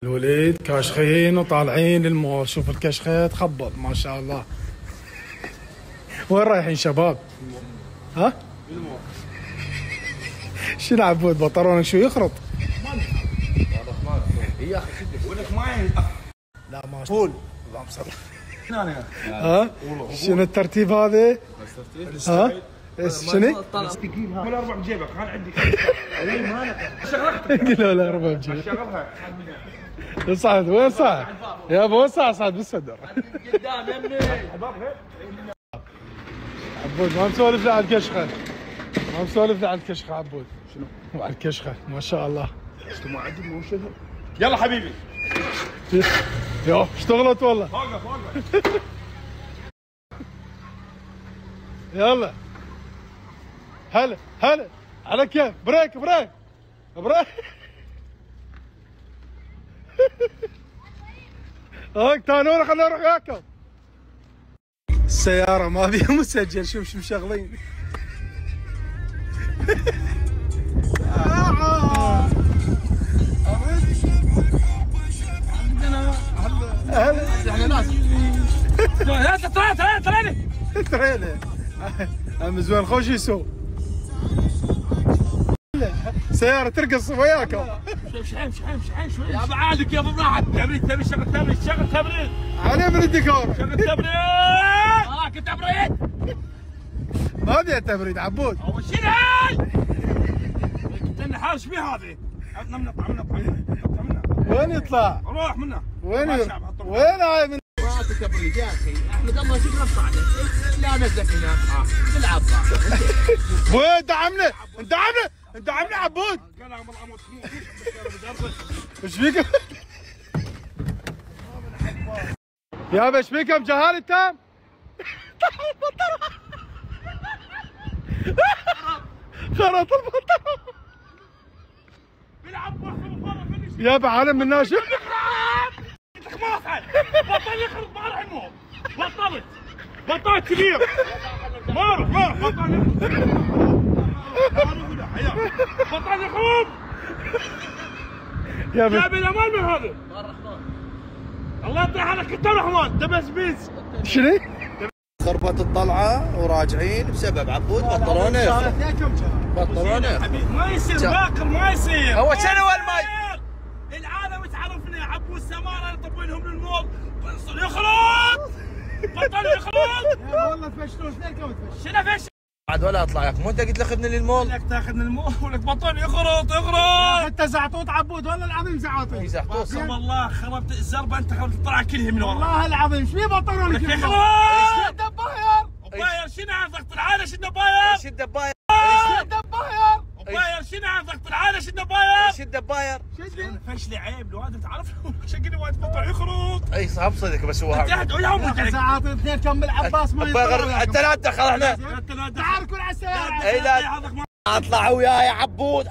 الوليد كاشخين وطالعين للمول. شوف الكشخه تخبط ما شاء الله. وين رايحين شباب؟ ها؟ المول. شنو عبود بطرونك شو يخرط؟ يا اخي ولك ما لا ما فول. اللهم صل. ها؟ شنو الترتيب هذا؟ ها؟ شنو؟ من اربع بجيبك انا عندي قالوا له اربع بجيبك. شغلها صعد وين صعد؟ يا ابو وين صعد بالصدر؟ قدام يمي عبود ما مسولف له على الكشخه. ما مسولف له على الكشخه عبود. شنو؟ على الكشخه ما شاء الله. ما عندي مو شنو. يلا حبيبي. يو اشتغلت والله. وقف يلا هلا هلا على كيف. بريك بريك بريك. هاك تانورة خلينا نروح وياكم. السيارة ما فيها مسجل. شوف شو مشغلين. احنا ناس تريني عم زوين خوش يسوق. سيارة ترقص وياكم. شحين شوي يا ابو عادك يا ابو راحت. تبي شغل تمرين علي من الديكور. شغل تمرين. كنت تبريد. ما ابي تبريد عبود. اول شيء هاي كنت حارش بيه هذه. نطلع وين يطلع؟ روح منه. وين هاي من ما تبريد يا اخي. احمد الله شوف نفسه عليك. لا نزلك هناك تلعب. وين دعمنا؟ دعمنا عبود. ايش فيكم؟ يابا ايش فيكم جهال التام؟ خرط البطل. يابا عالم من ناشف. بطل يخرب ما راح نموت. بطلت كبير. ما بطل يخرب. يا بالامان من هذا. الله يطيح عليك انت الرحمن. تبس بيس. شنو؟ خربت الطلعه وراجعين بسبب عبود بطلونه. ما يصير باكر ما يصير. هو شنو الماي؟ العالم تعرفني عبود سماره يطبون لهم للمول. يخرب. بطل يخرب. والله تفشلون اثنينكم تفشلون. شنو فش؟ بعد ولا اطلع ياك. مو انت قلت لي خذني للمول؟ لك تاخذني المول ولك بطل يخرط. انت زعطوط عبود والله العظيم زعطوط. زعطوط قسم الله خربت الزربه. انت خربت الطلعه كلها من ورا. والله العظيم ايش في بطلون لك لك يخرب. دباير. باير شنو عن ضغط العالة شنو باير؟ ايش الدباير؟ دباير. باير شنو عن ضغط العالة شنو باير؟ ايش الدباير؟ فشلي عيب لو هذا تعرف شقني وايد بطل يخرط. اي صعب صدق بس هو انت يوم زعاطوط اثنين كم بالعباس ما يطلعوا. انت لا تدخل احنا. تعال كل على السيارة. اي لا اطلع وياي عبود.